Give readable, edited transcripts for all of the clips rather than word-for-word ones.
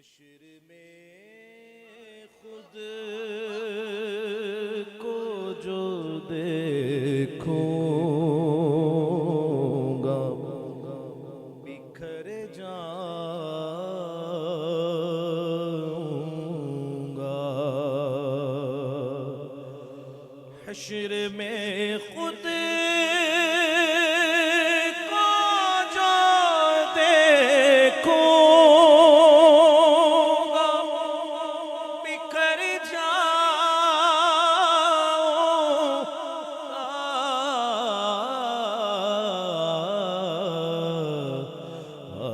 حشر میں خود کو جو دیکھوں گا بکھر جاؤں گا. حشر میں خود کو جو دیکھوں گا بکھر جاؤں گا.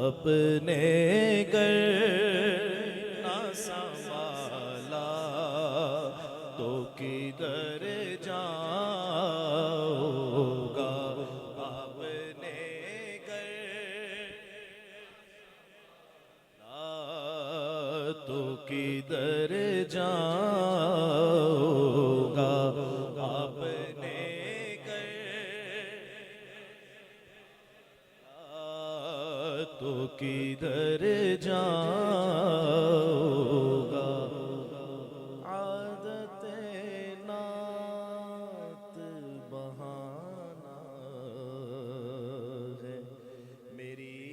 اپنے گر نہ سنبھالا تو کدھر جاؤں گا. اپنے گر تو کدھر جاؤں گا. اپنے گر تو کدھر جاؤں گا. عادت نعت بہانا ہے میری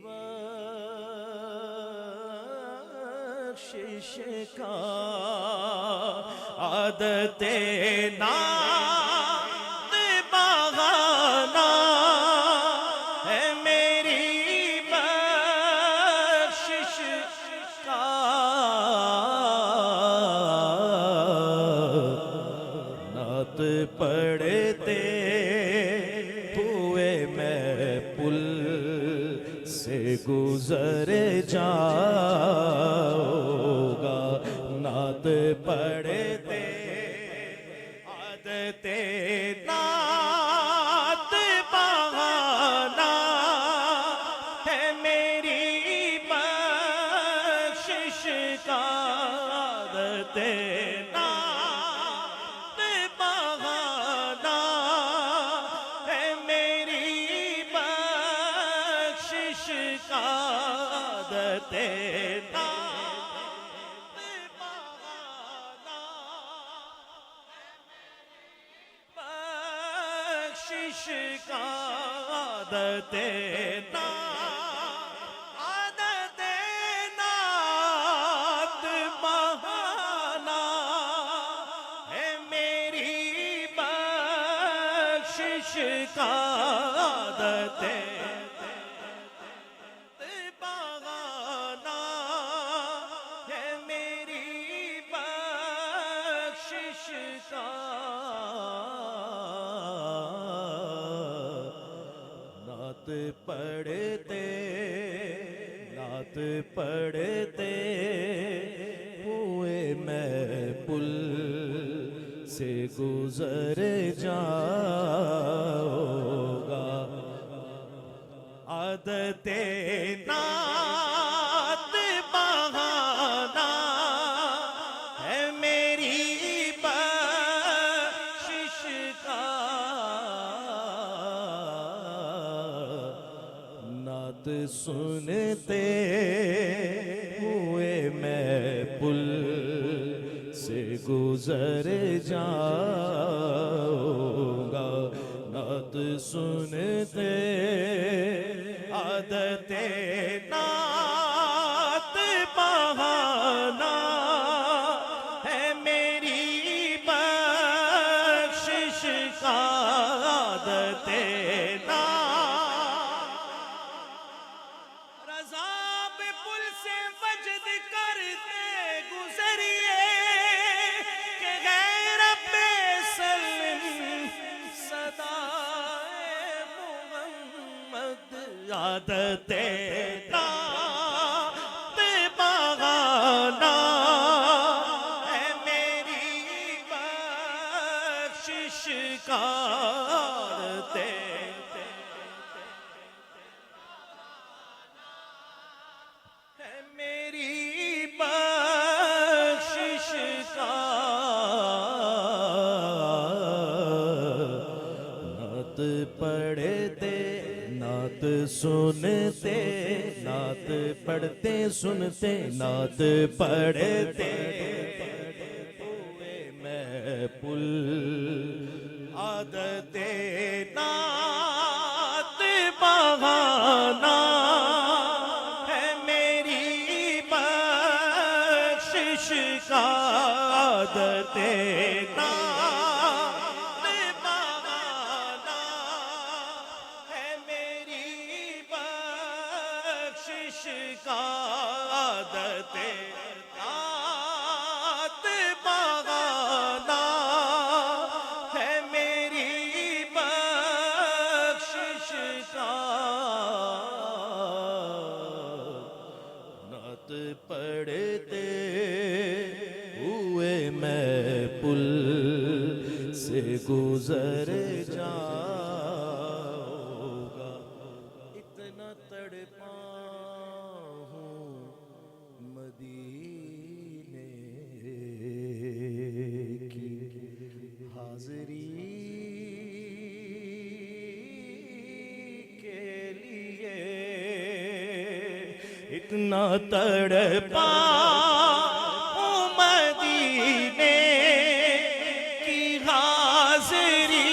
بخشش کا. عادت نعت بہانا ہے میری بخشش کا. نعت پڑھتے ہوئے میں پل سے گزر جاؤں گا. نعت پڑھتے عادت نعت بہانا ہے میری بخشش کا. عادت نعت بہانا ہے میری بخشش کا. عادت نعت بہانا بخشش کا. عادت عادت نعت بہانا ہے میری بخشش کا. عادت بہانا ہے میری بخشش کا. نعت پڑھتے ہوئے میں پل سے گزر جاؤں گا. عادت نعت بہانا ہے میری بخشش کا. نعت سنتے ہوئے میں پل سے گزر جاؤں گا. نعت سنتے عادت نعت بہانا ہے میری بخشش کا. عادت رضا پہ پل سے وجد کرتے گزریے کہ غیر پہ سلم صدائے محمد. عادت نعت بہانا ہے میری بخشش کا. عادت ہے میری بخشش کا. نعت پڑھتے نعت سنتے نعت پڑھتے سنتے نعت پڑھتے ہوئے میں پل عادت نعت بہانا ہے میری بخشش کا عادت پڑھتے ہوئے میں پل سے گزر جاؤں گا اتنا تڑپا ہوں مدینے کی حاضری کے لیے اتنا تڑپا ہوں مدینے کی حاضری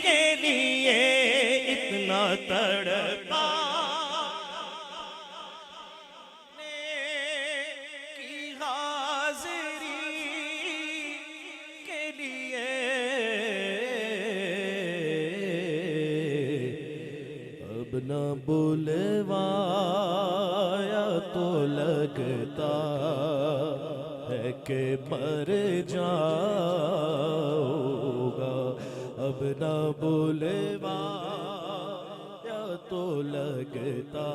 کے لیے اتنا تڑپا کی حاضری کے لیے اب نہ بلوایا تو لگتا ہے کہ مر جاؤں گا اب نہ بلوایا تو لگتا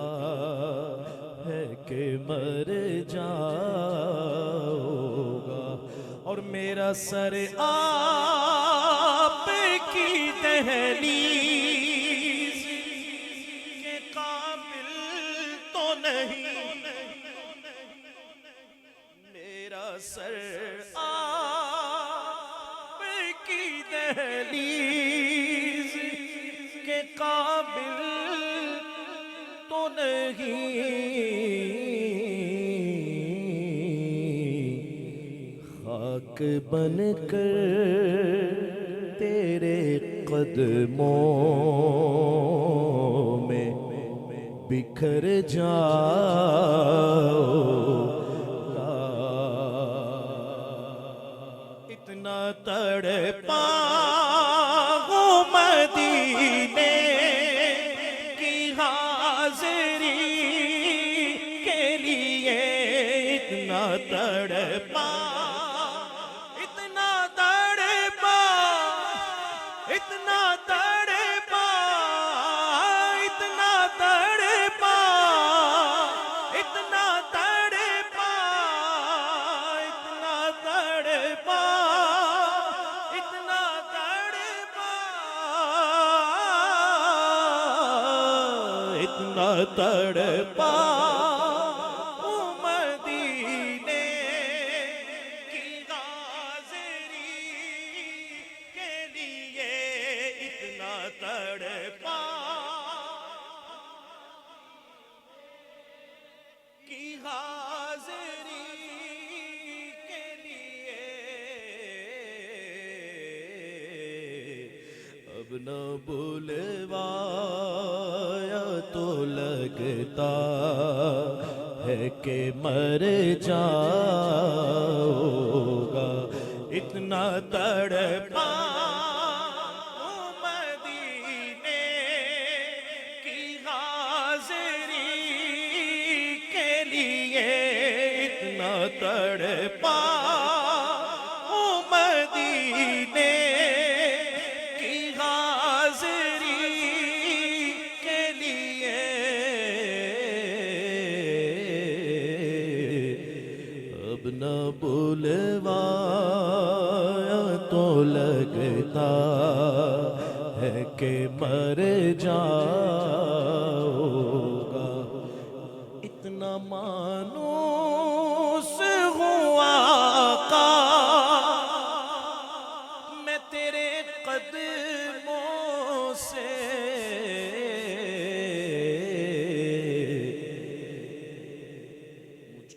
ہے کہ مر جاؤں گا اور میرا سر آپ کی دہلیز کے قابل تو نہیں میرا سر آپ کی دہلیز کے قابل تو نہیں خاک بن کر تیرے قدموں میں بکھر جاؤں اتنا تڑپا ہوں مدینے کی حاضری کے لیے اتنا تڑپا اتنا تڑپا اتنا تڑپا اتنا تڑپا اتنا تڑپا اتنا تڑپا اتنا تڑپا اتنا تڑپا ہوں مدینے کی حاضری کے لیے اتنا تڑپا کی حاضری کے لیے اب نہ بلوایا تو لگتا ہے کہ مر جاؤں گا اتنا تڑپا ہوں مدینے کی حاضری کے لیے اتنا تڑپا ہوں مدینے کی حاضری کے لیے اب نہ بلوایا تو لگتا ہے کہ مر جاؤں گا اتنا مانوس ہوں آقا میں تیرے قدموں سے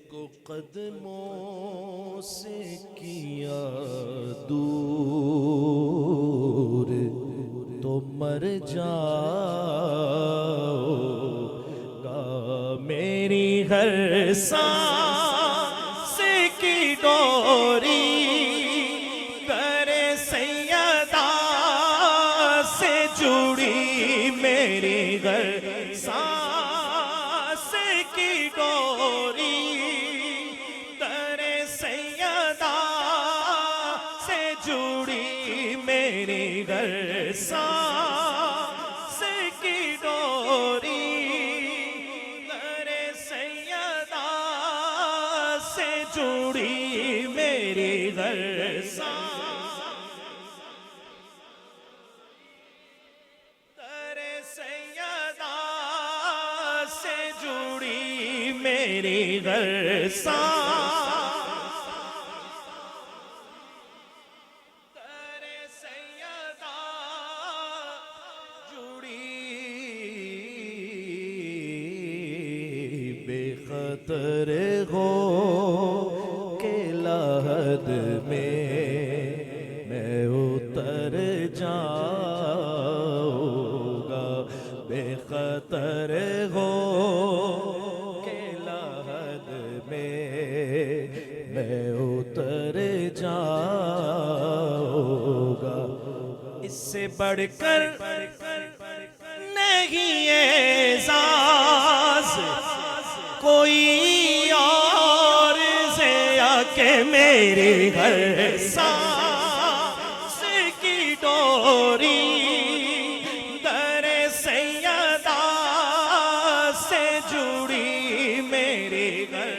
کو قدموں سے کیا دور تو مر جاؤ گا میری ہر سانس کی ڈوری در سیدہ سے جڑی میری ہر سانس کی ڈوری در سیدہ سے جڑی میری ہر سانس کی ڈوری در سیدہ سے جڑی میری ہر سانس در سیدہ سے جڑی میری ہر سانس در سیدہ جڑی بے خطر ہو کہ لحد میں اتر جاؤں گا بے خطر ہو کہ لحد میں اتر جاؤں گا اس سے بڑھ کر نہیں اعزاز کوئی اور سے آکے میری ہر سانس کی ڈوری در سیدہ سے جڑی میری ہر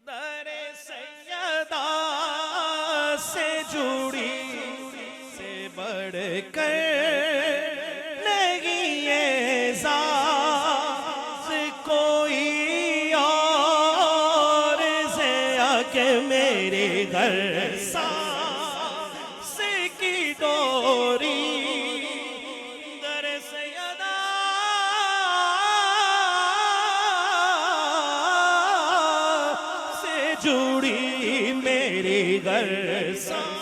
در سیدہ سے جڑی سے بڑھ کر نہیں اعزاز کوئی اور سے آکے میری ہر سانس کی ڈوری در سیدہ سے جڑی میری ہر سانس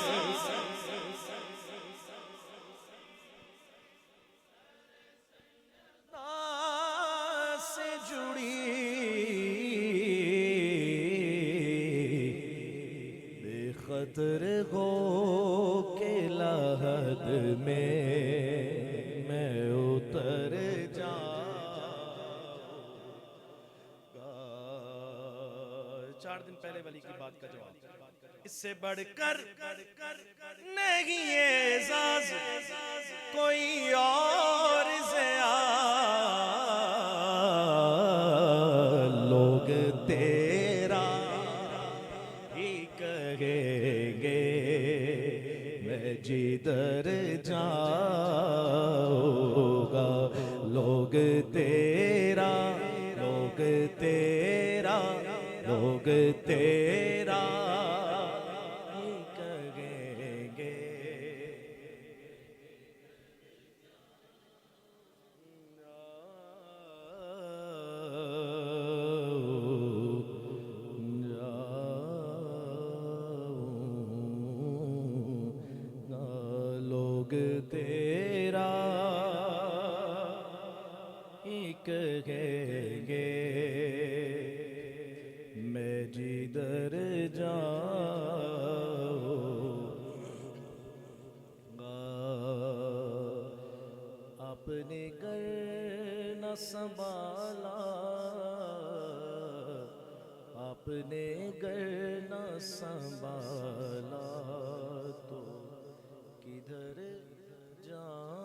سے جڑی بے خطر ہو کہ لحد میں اتر جاؤں گا 4 دن پہلے والی کی بات کا جواب اس سے بڑھ کر نہیں اعزاز کوئی اور سے لوگ تیرا ہی کہیں گے میں جدھر جاؤں گا لوگ تیرا ہی کہیں گے لوگ تیرا ہی کہیں گے میں جدھر جاؤں گا آپ نے گر نہ سنبھالا آپ نے گر نہ سنبھالا تو کدھر جاؤں